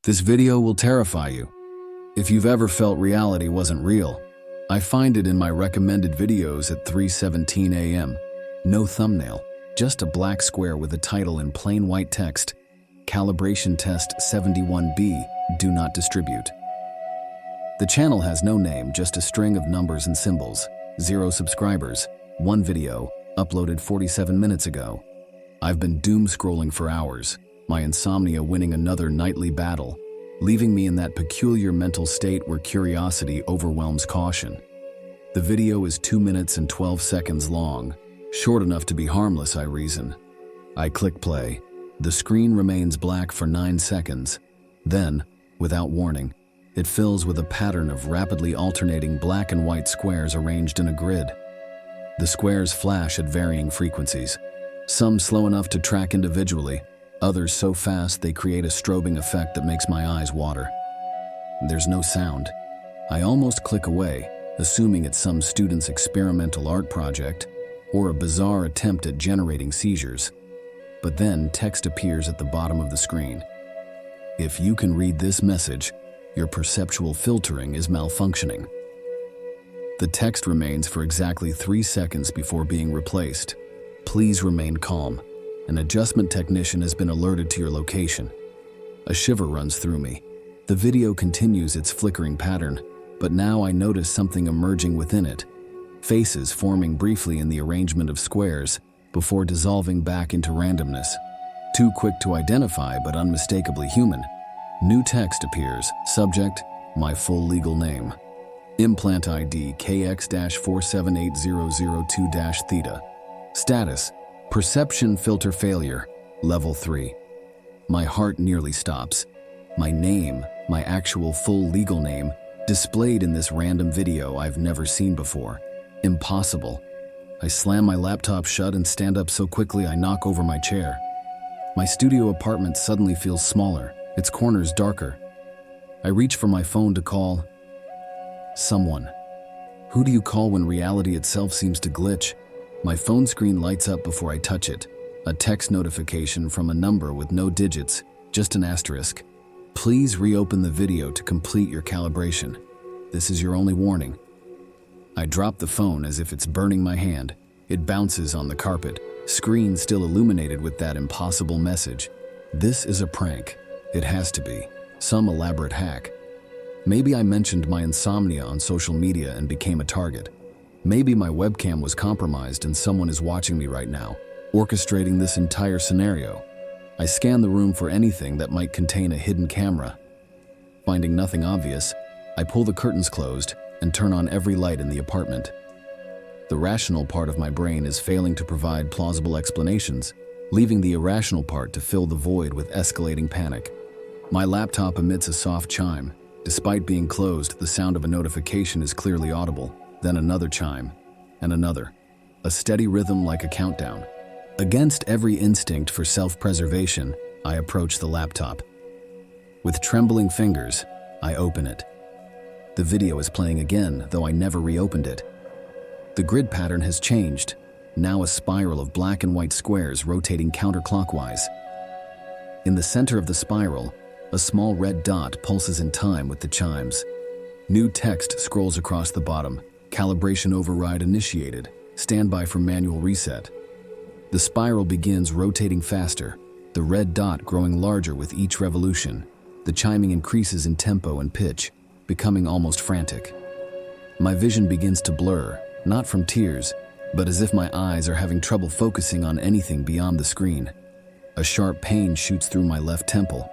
This video will terrify you. If you've ever felt reality wasn't real, I find it in my recommended videos at 3:17 a.m. No thumbnail, just a black square with a title in plain white text. Calibration Test 71B, do not distribute. The channel has no name, just a string of numbers and symbols. 0 subscribers, 1 video, uploaded 47 minutes ago. I've been doom scrolling for hours, my insomnia winning another nightly battle, leaving me in that peculiar mental state where curiosity overwhelms caution. The video is 2 minutes and 12 seconds long, short enough to be harmless, I reason. I click play. The screen remains black for 9 seconds. Then, without warning, it fills with a pattern of rapidly alternating black and white squares arranged in a grid. The squares flash at varying frequencies, some slow enough to track individually, others so fast they create a strobing effect that makes my eyes water. There's no sound. I almost click away, assuming it's some student's experimental art project or a bizarre attempt at generating seizures. But then text appears at the bottom of the screen. If you can read this message, your perceptual filtering is malfunctioning. The text remains for exactly 3 seconds before being replaced. Please remain calm. An adjustment technician has been alerted to your location. A shiver runs through me. The video continues its flickering pattern, but now I notice something emerging within it. Faces forming briefly in the arrangement of squares before dissolving back into randomness. Too quick to identify, but unmistakably human. New text appears. Subject, my full legal name. Implant ID KX-478002-theta. Status, perception filter failure, level 3. My heart nearly stops. My name, my actual full legal name, displayed in this random video I've never seen before. Impossible. I slam my laptop shut and stand up so quickly I knock over my chair. My studio apartment suddenly feels smaller, its corners darker. I reach for my phone to call someone. Who do you call when reality itself seems to glitch? My phone screen lights up before I touch it. A text notification from a number with no digits, just an asterisk. Please reopen the video to complete your calibration. This is your only warning. I drop the phone as if it's burning my hand. It bounces on the carpet, screen still illuminated with that impossible message. This is a prank. It has to be. Some elaborate hack. Maybe I mentioned my insomnia on social media and became a target. Maybe my webcam was compromised and someone is watching me right now, orchestrating this entire scenario. I scan the room for anything that might contain a hidden camera. Finding nothing obvious, I pull the curtains closed and turn on every light in the apartment. The rational part of my brain is failing to provide plausible explanations, leaving the irrational part to fill the void with escalating panic. My laptop emits a soft chime. Despite being closed, the sound of a notification is clearly audible. Then another chime, and another. A steady rhythm like a countdown. Against every instinct for self-preservation, I approach the laptop. With trembling fingers, I open it. The video is playing again, though I never reopened it. The grid pattern has changed, now a spiral of black and white squares rotating counterclockwise. In the center of the spiral, a small red dot pulses in time with the chimes. New text scrolls across the bottom. Calibration override initiated. Stand by for manual reset. The spiral begins rotating faster, the red dot growing larger with each revolution. The chiming increases in tempo and pitch, becoming almost frantic. My vision begins to blur, not from tears, but as if my eyes are having trouble focusing on anything beyond the screen. A sharp pain shoots through my left temple.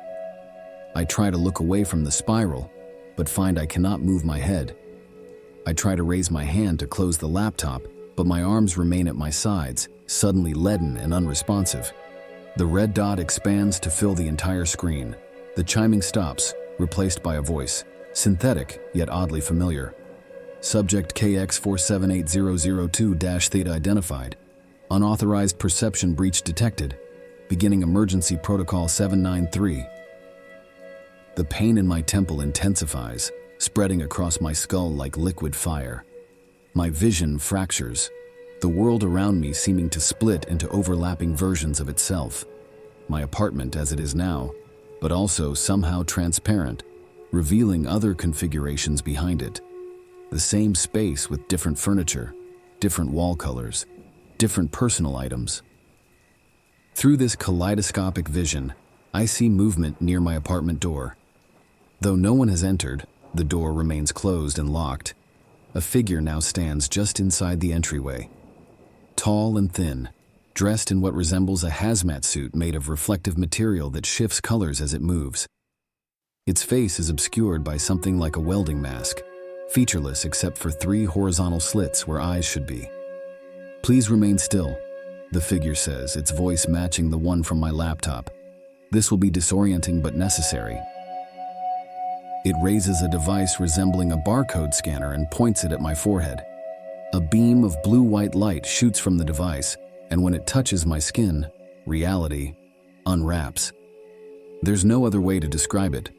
I try to look away from the spiral, but find I cannot move my head. I try to raise my hand to close the laptop, but my arms remain at my sides, suddenly leaden and unresponsive. The red dot expands to fill the entire screen. The chiming stops, replaced by a voice, synthetic yet oddly familiar. Subject KX-478002-theta identified. Unauthorized perception breach detected. Beginning emergency protocol 793. The pain in my temple intensifies, spreading across my skull like liquid fire. My vision fractures, the world around me seeming to split into overlapping versions of itself. My apartment, as it is now, but also somehow transparent, revealing other configurations behind it. The same space with different furniture, different wall colors, different personal items. Through this kaleidoscopic vision, I see movement near my apartment door. Though no one has entered, the door remains closed and locked. A figure now stands just inside the entryway. Tall and thin, dressed in what resembles a hazmat suit made of reflective material that shifts colors as it moves. Its face is obscured by something like a welding mask, featureless except for 3 horizontal slits where eyes should be. "Please remain still," the figure says, its voice matching the one from my laptop. "This will be disorienting but necessary." It raises a device resembling a barcode scanner and points it at my forehead. A beam of blue-white light shoots from the device, and when it touches my skin, reality unwraps. There's no other way to describe it.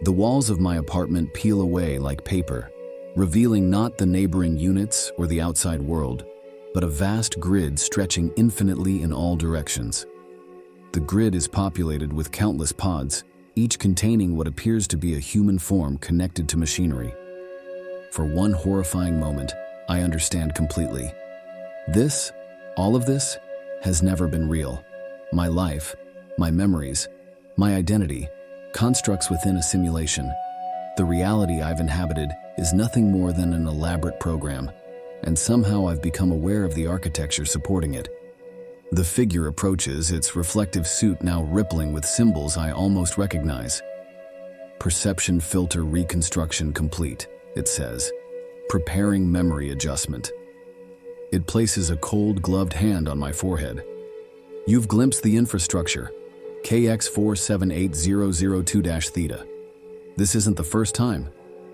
The walls of my apartment peel away like paper, revealing not the neighboring units or the outside world, but a vast grid stretching infinitely in all directions. The grid is populated with countless pods, each containing what appears to be a human form connected to machinery. For one horrifying moment, I understand completely. All of this, has never been real. My life, my memories, my identity, constructs within a simulation. The reality I've inhabited is nothing more than an elaborate program, and somehow I've become aware of the architecture supporting it. The figure approaches, its reflective suit now rippling with symbols I almost recognize. "Perception filter reconstruction complete," it says, preparing memory adjustment. It places a cold, gloved hand on my forehead. "You've glimpsed the infrastructure, KX478002-theta. This isn't the first time.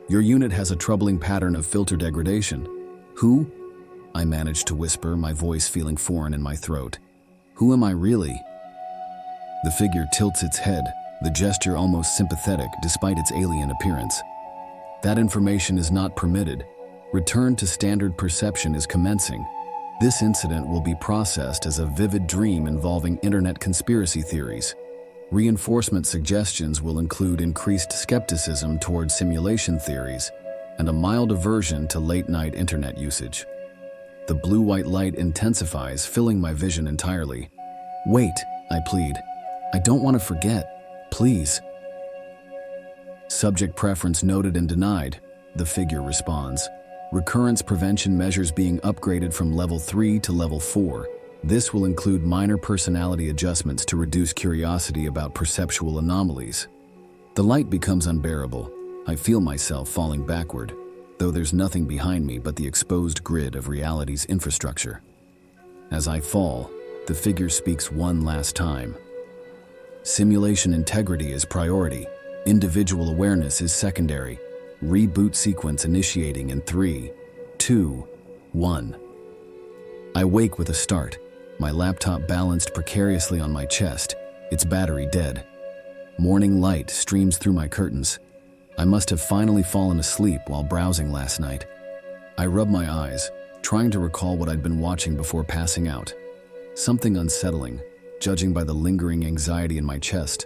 Your unit has a troubling pattern of filter degradation." "Who?" I managed to whisper, my voice feeling foreign in my throat. "Who am I really?" The figure tilts its head, the gesture almost sympathetic despite its alien appearance. "That information is not permitted. Return to standard perception is commencing. This incident will be processed as a vivid dream involving internet conspiracy theories. Reinforcement suggestions will include increased skepticism towards simulation theories and a mild aversion to late-night internet usage." The blue-white light intensifies, filling my vision entirely. "Wait," I plead. "I don't want to forget. Please." "Subject preference noted and denied," the figure responds. "Recurrence prevention measures being upgraded from level 3 to level 4. This will include minor personality adjustments to reduce curiosity about perceptual anomalies." The light becomes unbearable. I feel myself falling backward, though there's nothing behind me but the exposed grid of reality's infrastructure. As I fall, the figure speaks one last time. "Simulation integrity is priority. Individual awareness is secondary. Reboot sequence initiating in 3, 2, 1. I wake with a start, my laptop balanced precariously on my chest, its battery dead. Morning light streams through my curtains. I must have finally fallen asleep while browsing last night. I rub my eyes, trying to recall what I'd been watching before passing out. Something unsettling, judging by the lingering anxiety in my chest.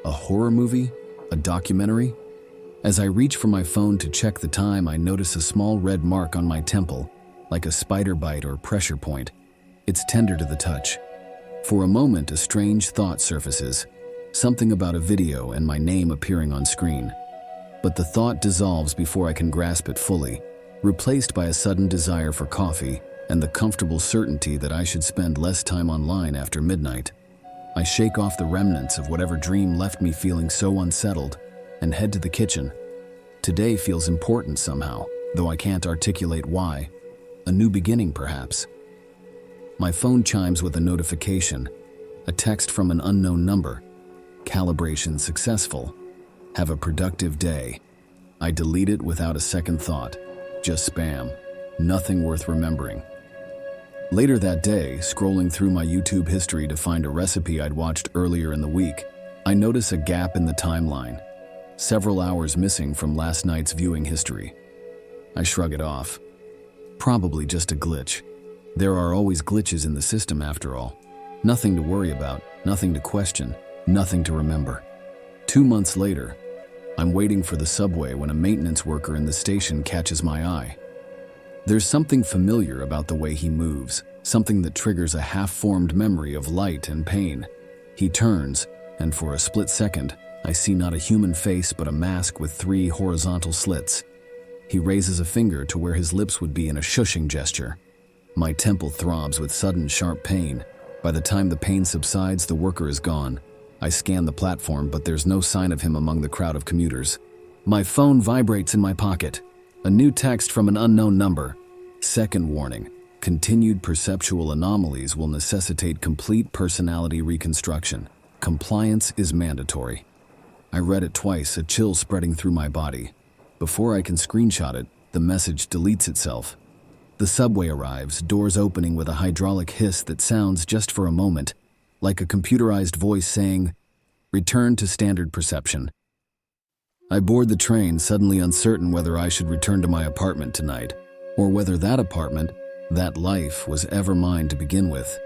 A horror movie? A documentary? As I reach for my phone to check the time, I notice a small red mark on my temple, like a spider bite or pressure point. It's tender to the touch. For a moment, a strange thought surfaces, something about a video and my name appearing on screen. But the thought dissolves before I can grasp it fully, replaced by a sudden desire for coffee and the comfortable certainty that I should spend less time online after midnight. I shake off the remnants of whatever dream left me feeling so unsettled and head to the kitchen. Today feels important somehow, though I can't articulate why. A new beginning, perhaps. My phone chimes with a notification, a text from an unknown number. "Calibration successful. Have a productive day." I delete it without a second thought. Just spam. Nothing worth remembering. Later that day, scrolling through my YouTube history to find a recipe I'd watched earlier in the week, I notice a gap in the timeline. Several hours missing from last night's viewing history. I shrug it off. Probably just a glitch. There are always glitches in the system after all. Nothing to worry about, nothing to question, nothing to remember. 2 months later, I'm waiting for the subway when a maintenance worker in the station catches my eye. There's something familiar about the way he moves, something that triggers a half-formed memory of light and pain. He turns, and for a split second, I see not a human face but a mask with 3 horizontal slits. He raises a finger to where his lips would be in a shushing gesture. My temple throbs with sudden sharp pain. By the time the pain subsides, the worker is gone. I scan the platform, but there's no sign of him among the crowd of commuters. My phone vibrates in my pocket. A new text from an unknown number. Second warning. Continued perceptual anomalies will necessitate complete personality reconstruction. Compliance is mandatory. I read it twice, a chill spreading through my body. Before I can screenshot it, the message deletes itself. The subway arrives, doors opening with a hydraulic hiss that sounds, just for a moment, like a computerized voice saying, "Return to standard perception." I board the train, suddenly uncertain whether I should return to my apartment tonight, or whether that apartment, that life, was ever mine to begin with.